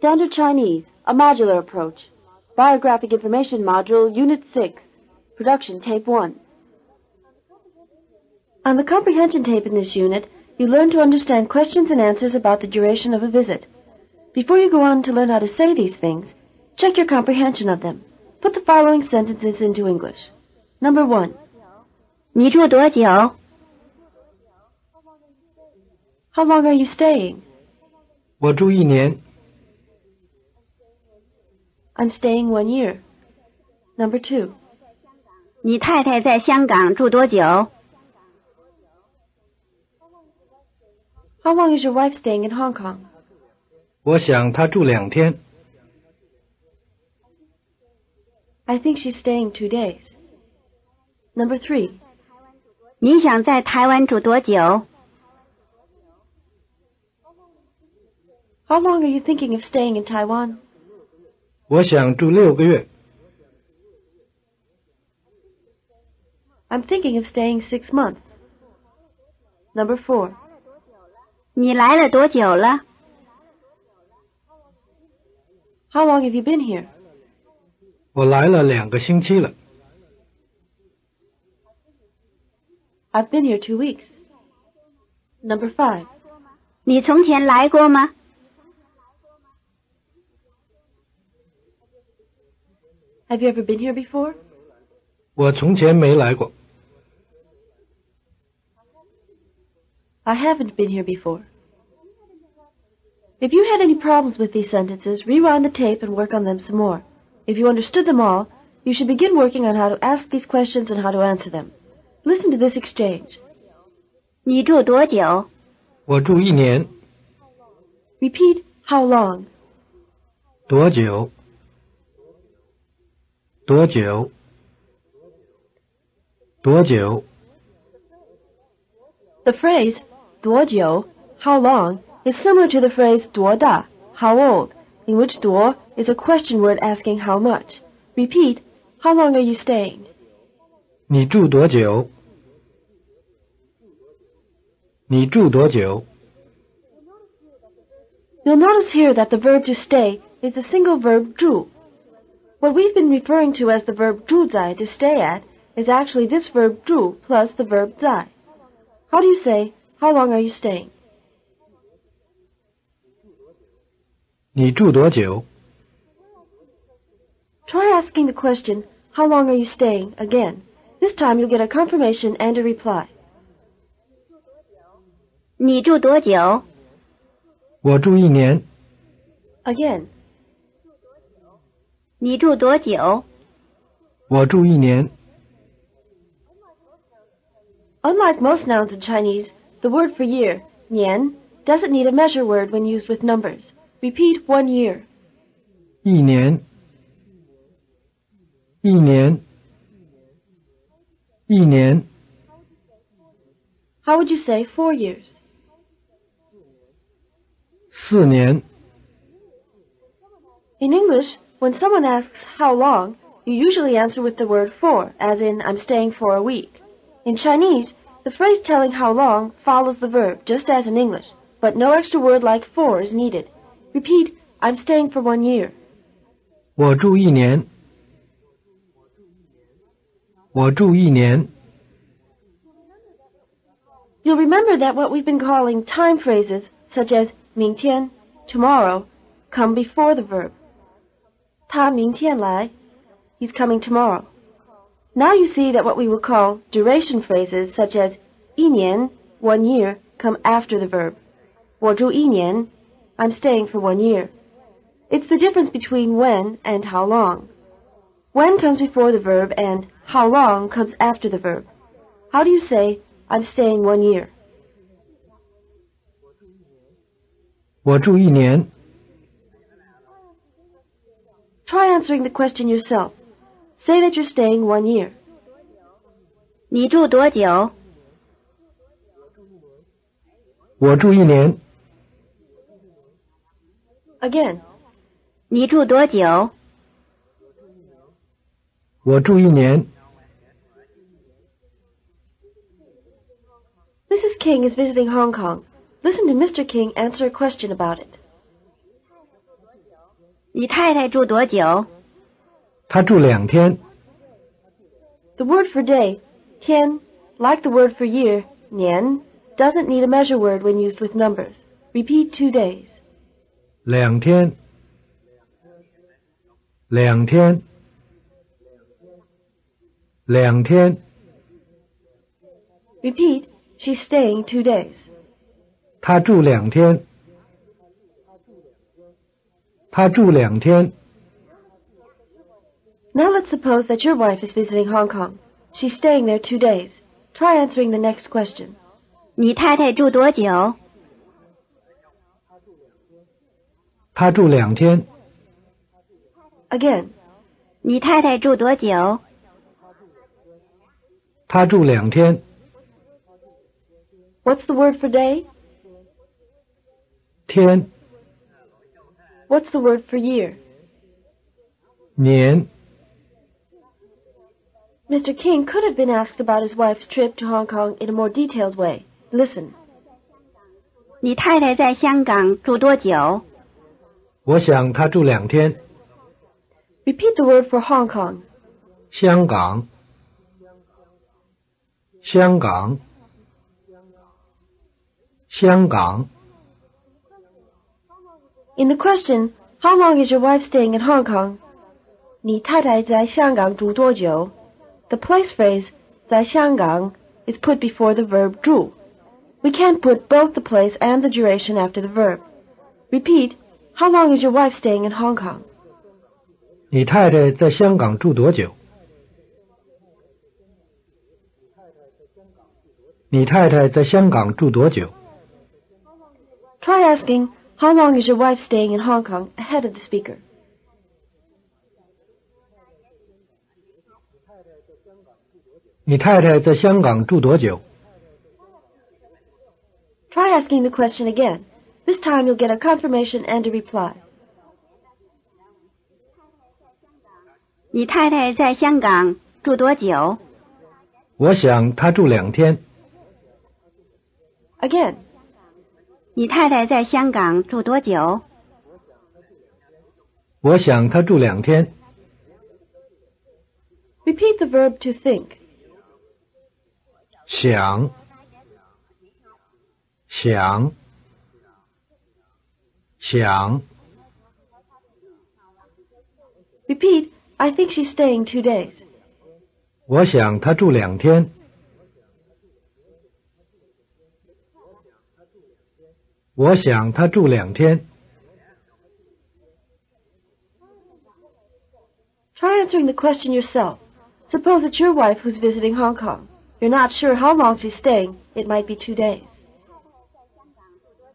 Standard Chinese, a modular approach. Biographic Information Module, Unit 6. Production Tape 1. On the comprehension tape in this unit, you learn to understand questions and answers about the duration of a visit. Before you go on to learn how to say these things, check your comprehension of them. Put the following sentences into English. Number 1. 你住多久? How long are you staying? 我住1年。 I'm staying 1 year. Number 2. 你太太在香港住多久? How long is your wife staying in Hong Kong? 我想她住2天。 I think she's staying 2 days. Number 3. 你想在台湾住多久? How long are you thinking of staying in Taiwan? 我想住6个月。 I'm thinking of staying 6 months. Number 4. 你来了多久了? How long have you been here? 我来了2个星期了。 I've been here 2 weeks. Number 5. 你从前来过吗? Have you ever been here before? 我从前没来过。 I haven't been here before. If you had any problems with these sentences, rewind the tape and work on them some more. If you understood them all, you should begin working on how to ask these questions and how to answer them. Listen to this exchange. 你住多久? 我住1年。 Repeat, how long? 多久？多久？多久？ The phrase 多久, how long, is similar to the phrase 多大, how old, in which 多 is a question word asking how much. Repeat, how long are you staying? 你住多久？你住多久？ You'll notice here that the verb to stay is the single verb 住. What we've been referring to as the verb 住在, to stay at, is actually this verb 住 plus the verb 在. How do you say, how long are you staying? 你住多久？ Try asking the question, how long are you staying, again. This time you'll get a confirmation and a reply. 你住多久? 我住1年。 Again. 你住多久? 我住1年。 Unlike most nouns in Chinese, the word for year, 年, doesn't need a measure word when used with numbers. Repeat 1 year. 1年。1年。1年。 How would you say 4 years? 4年。 In English, when someone asks how long, you usually answer with the word for, as in I'm staying for a week. In Chinese, the phrase telling how long follows the verb, just as in English, but no extra word like for is needed. Repeat, I'm staying for 1 year. 我住1年。我住1年。 You'll remember that what we've been calling time phrases, such as 明天, tomorrow, come before the verb. 他明天来, he's coming tomorrow. Now you see that what we would call duration phrases, such as 1年, 1 year, come after the verb. 我住1年, I'm staying for 1 year. It's the difference between when and how long. When comes before the verb and how long comes after the verb. How do you say, I'm staying 1 year? 我住1年。 Try answering the question yourself. Say that you're staying 1 year. 你住多久? 我住1年。 Again. 你住多久? 我住1年。 Mrs. King is visiting Hong Kong. Listen to Mr. King answer a question about it. 你太太住多久？她住2天。The word for day, 天, like the word for year, 年, doesn't need a measure word when used with numbers. Repeat 2 days. 2天。2天。2天。Repeat, she's staying 2 days. 她住2天。她住2天。Now let's suppose that your wife is visiting Hong Kong. She's staying there 2 days. Try answering the next question. 你太太住多久？她住2天。Again, 你太太住多久？她住2天。what's the word for day? 天。What's the word for year? 年。Mr. King could have been asked about his wife's trip to Hong Kong in a more detailed way. Listen. 你太太在香港住多久？我想她住2天。Repeat the word for Hong Kong. 香港。香港。香港。In the question, how long is your wife staying in Hong Kong? 你太太在香港住多久? The place phrase, 在香港, is put before the verb 住. We can't put both the place and the duration after the verb. Repeat, how long is your wife staying in Hong Kong? 你太太在香港住多久？你太太在香港住多久？ Try asking, how long is your wife staying in Hong Kong ahead of the speaker. 你太太在香港住多久？ Try asking the question again. This time you'll get a confirmation and a reply. 你太太在香港住多久？我想她住2天。Again, 你太太在香港住多久？我想她住2天。repeat the verb to think. 想。想。想。 Repeat, I think she's staying 2 days. 我想她住2天。我想她住2天。 Try answering the question yourself. Suppose it's your wife who's visiting Hong Kong. You're not sure how long she's staying. It might be 2 days.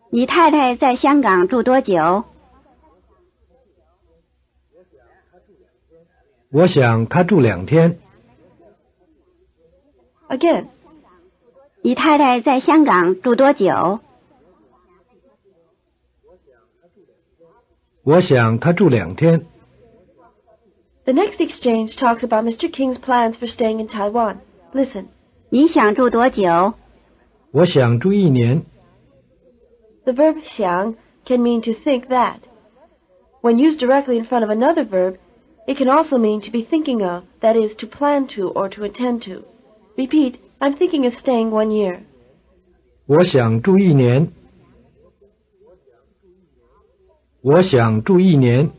你太太在香港住多久？我想她住2天。 Again, 你太太在香港住多久？我想她住2天。 the next exchange talks about Mr. King's plans for staying in Taiwan. Listen. 你想住多久？我想住1年。 The verb 想 can mean to think that. When used directly in front of another verb, it can also mean to be thinking of, that is, to plan to or to intend to. Repeat, I'm thinking of staying 1 year. 我想住1年。我想住1年。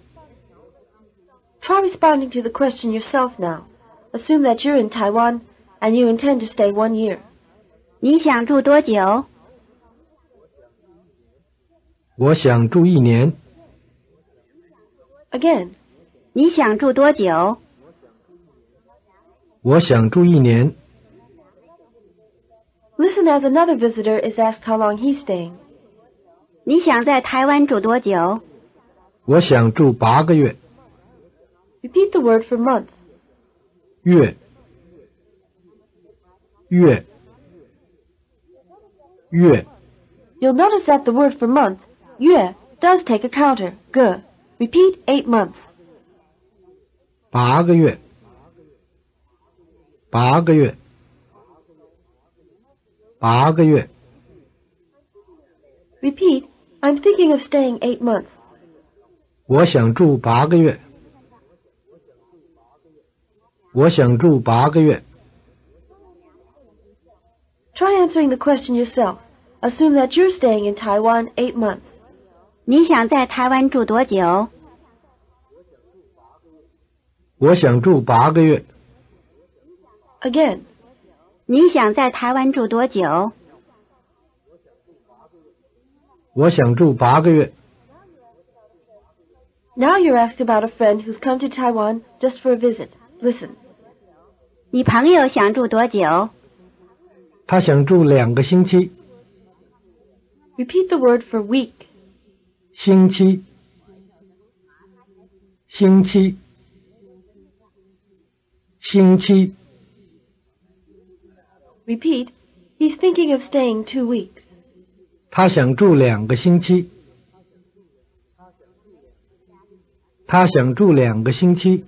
Try responding to the question yourself now. Assume that you're in Taiwan and you intend to stay 1 year. 你想住多久？我想住1年。 Again, 你想住多久？我想住1年。 listen as another visitor is asked how long he's staying. 你想在台湾住多久？我想住8个月。 Repeat the word for month. 月。月。月。 You'll notice that the word for month, 月, does take a counter, 个. Repeat 8 months. 8个月。8个月。8个月。 Repeat, I'm thinking of staying 8 months. 我想住8个月。我想住8个月。Try answering the question yourself. Assume that you're staying in Taiwan 8 months. 你想在台湾住多久？我想住8个月。Again. 你想在台湾住多久？我想住8个月。Now you're asked about a friend who's come to Taiwan just for a visit. Listen. 你朋友想住多久？他想住2个星期。Repeat the word for week. 星期。星期。星期。Repeat. He's thinking of staying 2 weeks. 他想住2个星期。他想住2个星期。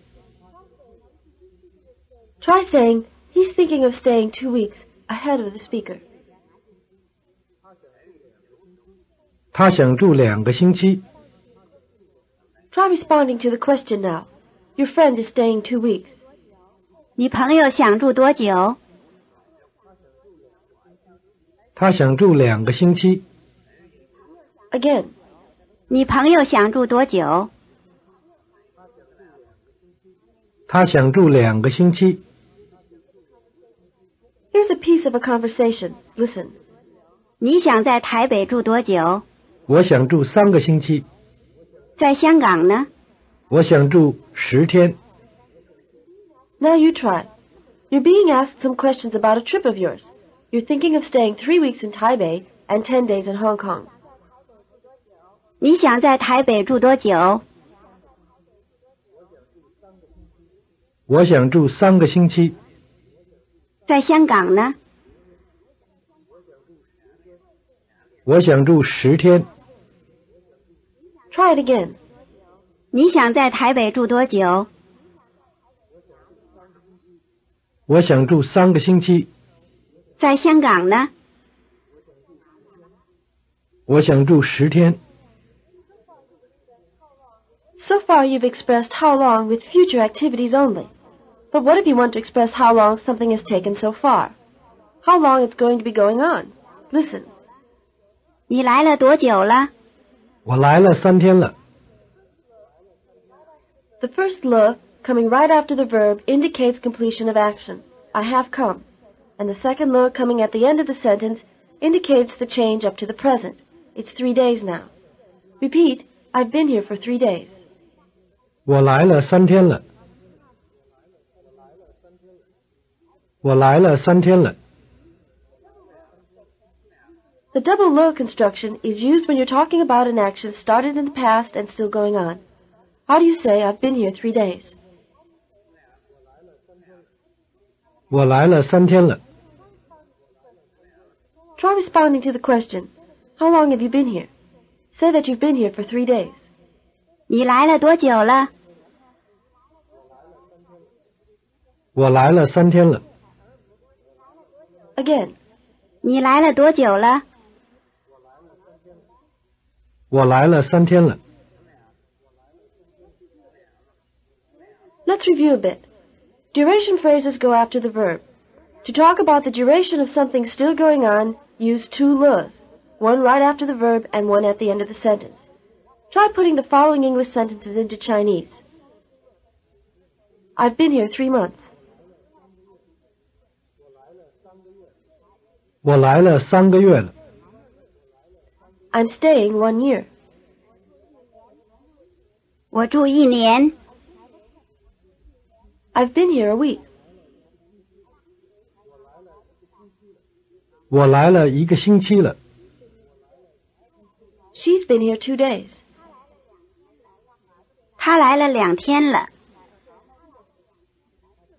Try saying, he's thinking of staying 2 weeks ahead of the speaker. 他想住2个星期。Try responding to the question now. Your friend is staying 2 weeks. 你朋友想住多久？他想住2个星期。Again. 你朋友想住多久？他想住2个星期。Here's a piece of a conversation. Listen. 你想在台北住多久？我想住3个星期。在香港呢？我想住10天。Now you try. You're being asked some questions about a trip of yours. You're thinking of staying 3 weeks in Taipei and 10 days in Hong Kong. 你想在台北住多久？我想住3个星期。在香港呢？我想住10天。Try it again. 你想在台北住多久？我想住3个星期。在香港呢？我想住10天。So far you've expressed how long with future activities only. But what if you want to express how long something has taken so far? How long it's going to be going on? Listen. 你来了多久了？我来了3天了。The first le, coming right after the verb, indicates completion of action. I have come. And the second le, coming at the end of the sentence, indicates the change up to the present. It's 3 days now. Repeat, I've been here for 3 days. 我来了3天了。我来了3天了。The double le construction is used when you're talking about an action started in the past and still going on. How do you say, I've been here 3 days? 我来了3天了。Try responding to the question, how long have you been here? Say that you've been here for 3 days. 你来了多久了？我来了3天了。Again. 你来了多久了？我来了3天了。Let's review a bit. Duration phrases go after the verb. To talk about the duration of something still going on, use 2 le's, one right after the verb and one at the end of the sentence. Try putting the following English sentences into Chinese. I've been here 3 months. 我来了3个月了。I'm staying 1 year. 我住1年。I've been here a week. 我来了1个星期了。She's been here 2 days. 他来了2天了。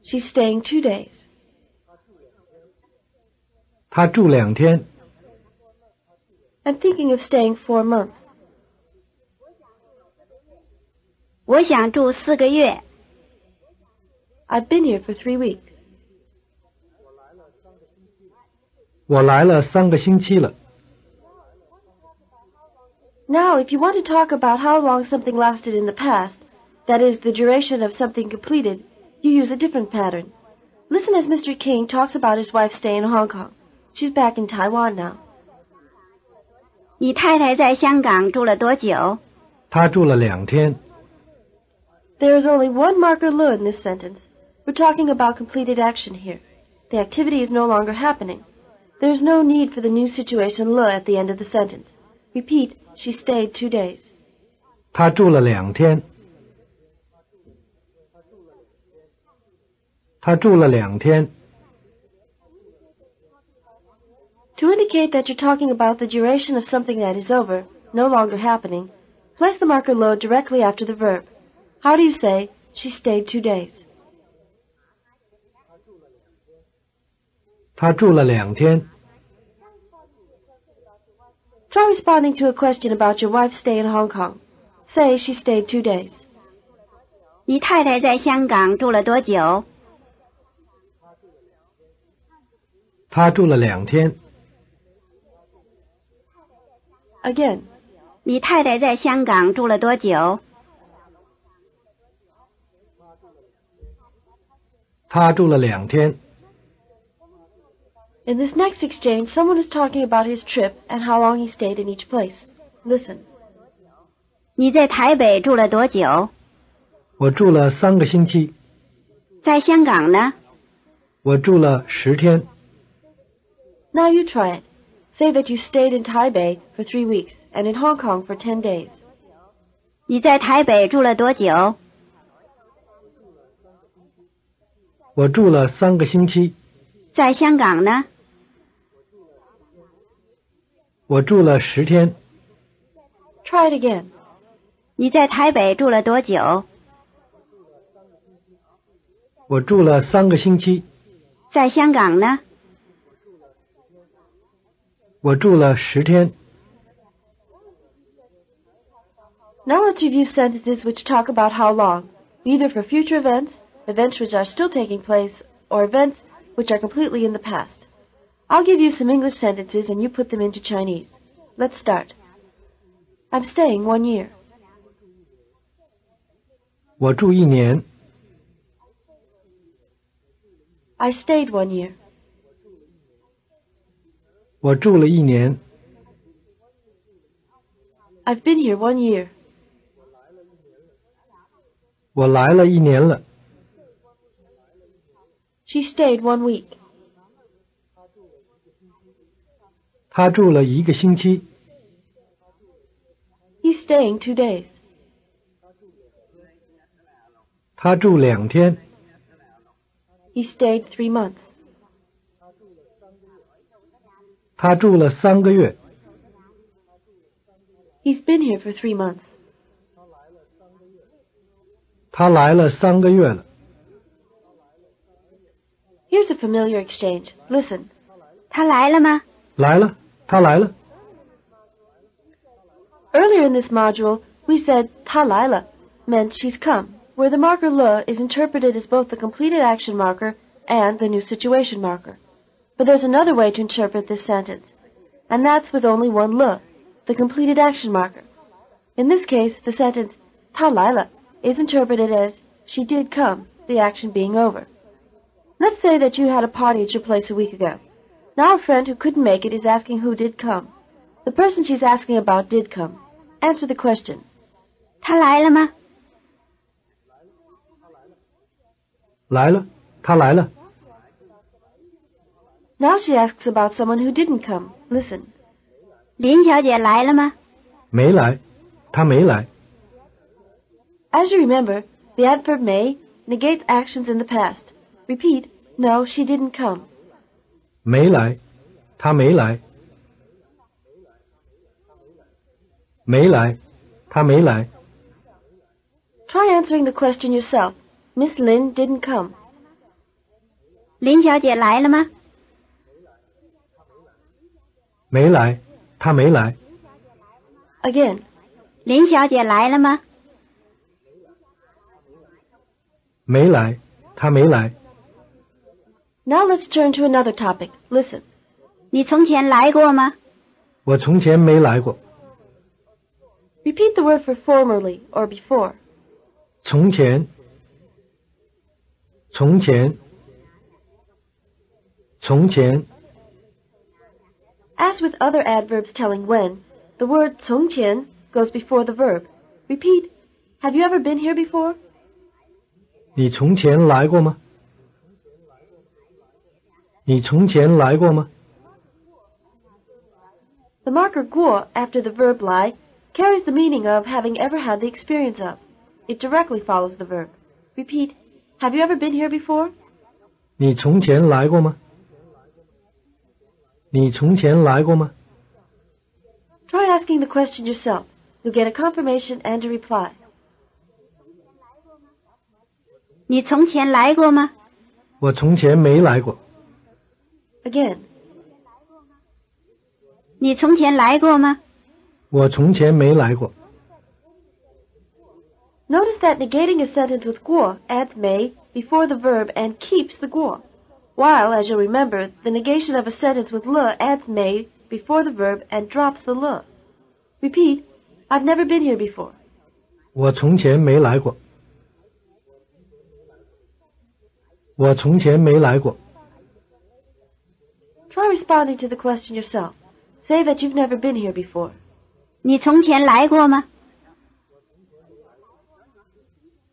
She's staying 2 days. 他住2天。I'm thinking of staying 4 months. 我想住4个月。I've been here for 3 weeks. 我来了3个星期了。Now, if you want to talk about how long something lasted in the past, that is, the duration of something completed, you use a different pattern. Listen as Mr. King talks about his wife's stay in Hong Kong. She's back in Taiwan now. 你太太在香港住了多久？她住了2天。There is only one marker le in this sentence. We're talking about completed action here. The activity is no longer happening. There is no need for the new situation le at the end of the sentence. Repeat, she stayed 2 days. 她住了2天。她住了2天。To indicate that you're talking about the duration of something that is over, no longer happening, place the marker le directly after the verb. How do you say, she stayed 2 days? 她住了2天。Try responding to a question about your wife's stay in Hong Kong. Say she stayed 2 days. 你太太在香港住了多久？她住了2天。Again. 你太太在香港住了多久？她住了2天。In this next exchange, someone is talking about his trip and how long he stayed in each place. Listen. 你在台北住了多久？我住了3个星期。在香港呢？我住了10天。Now you try it. Say that you stayed in Taipei for 3 weeks and in Hong Kong for 10 days. 你在台北住了多久？我住了3个星期。在香港呢？我住了10天。Try it again. 你在台北住了多久？我住了3个星期。在香港呢？我住了10天。Now let's review sentences which talk about how long, either for future events, events which are still taking place, or events which are completely in the past. I'll give you some English sentences and you put them into Chinese. Let's start. I'm staying 1 year. 我住1年。I stayed 1 year. 我住了1年。I've been here 1 year. 我来了1年了。She stayed 1 week. 她住了1个星期。He's staying 2 days. 她住2天。He stayed 3 months. 她住了3个月。He's been here for 3 months. 她来了3个月了。Here's a familiar exchange. Listen. 他来了吗？来了，她来了。Earlier in this module, we said 她来了 meant she's come, where the marker le is interpreted as both the completed action marker and the new situation marker. But there's another way to interpret this sentence, and that's with only one le, the completed action marker. In this case, the sentence 她来了 is interpreted as she did come, the action being over. Let's say that you had a party at your place a week ago. Now a friend who couldn't make it is asking who did come. The person she's asking about did come. Answer the question. 他来了吗？来了，她来了。Now she asks about someone who didn't come. Listen. 林小姐来了吗？没来，她没来。As you remember, the adverb may negates actions in the past. Repeat, no, she didn't come. 没来，她没来。没来，她没来。Try answering the question yourself. Miss Lin didn't come. 林小姐来了吗？没来，她没来。Again. 林小姐来了吗？没来，她没来。Now let's turn to another topic. Listen. 你从前来过吗？我从前没来过。Repeat the word for formerly or before. 从前，从前，从前。 As with other adverbs telling when, the word 从前 goes before the verb. Repeat, have you ever been here before? 你从前来过吗？你从前来过吗？ The marker 过 after the verb 来 carries the meaning of having ever had the experience of. It directly follows the verb. Repeat, have you ever been here before? 你从前来过吗？你从前来过吗？ Try asking the question yourself. You'll get a confirmation and a reply. 你从前来过吗？我从前没来过。 Again, 你从前来过吗？我从前没来过。 notice that negating a sentence with 过 adds may before the verb and keeps the 过, while, as you'll remember, the negation of a sentence with 了 adds may before the verb and drops the 了. Repeat, I've never been here before. 我从前没来过。我从前没来过。 Try responding to the question yourself. Say that you've never been here before. 你从前来过吗？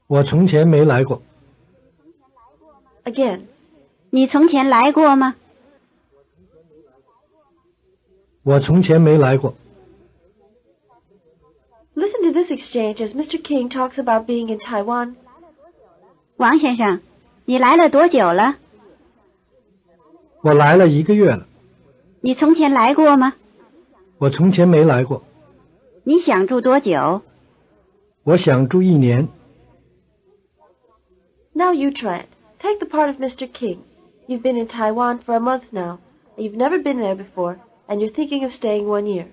我从前没来过。 Again, 你从前来过吗？我从前没来过。 listen to this exchange as Mr. King talks about being in Taiwan. 王先生，你来了多久了？我来了1个月了。你从前来过吗？我从前没来过。你想住多久？我想住1年。 Now you try it. Take the part of Mr. King. You've been in Taiwan for a month now, and you've never been there before, and you're thinking of staying 1 year.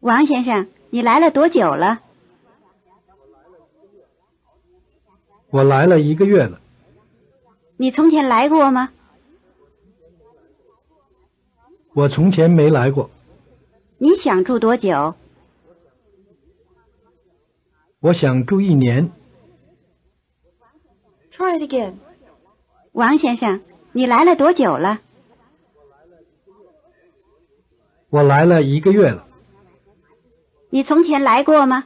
王先生，你来了多久了？我来了1个月了。你从前来过吗？我从前没来过。你想住多久？我想住1年。 Try it again. 王先生，你来了多久了？我来了1个月了。你从前来过吗？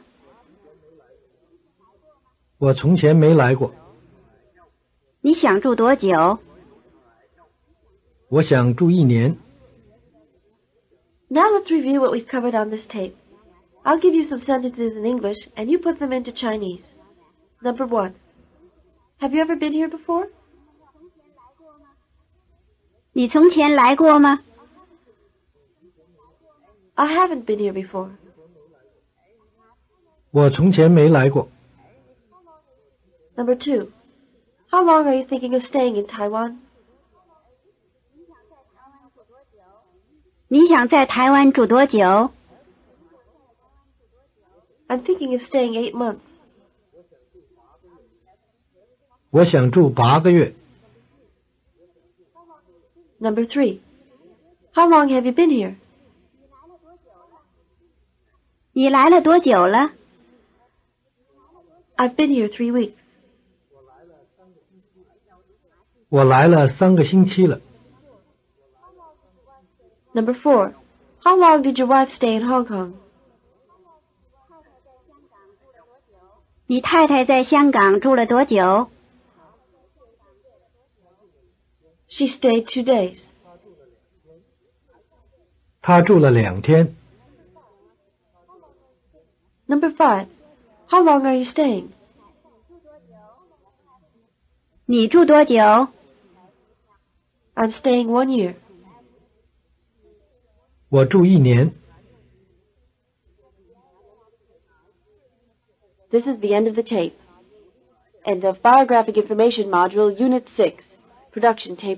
我从前没来过。你想住多久？我想住1年。 Now let's review what we've covered on this tape. I'll give you some sentences in English, and you put them into Chinese. Number 1. Have you ever been here before? 你从前来过吗？ I haven't been here before. 我从前没来过。 Number 2. How long are you thinking of staying in Taiwan? 你想在台湾住多久？ I'm thinking of staying 8 months. 我想住8个月。 Number 3. How long have you been here? 你来了多久了？ I've been here 3 weeks. 我来了3个星期了。 Number 4. How long did your wife stay in Hong Kong? 你太太在香港住了多久？ She stayed 2 days. 她住了2天。 Number 5. How long are you staying? 你住多久？ I'm staying 1 year. 我住1年。 This is the end of the tape. End of Biographic Information Module, Unit 6, Production Tape.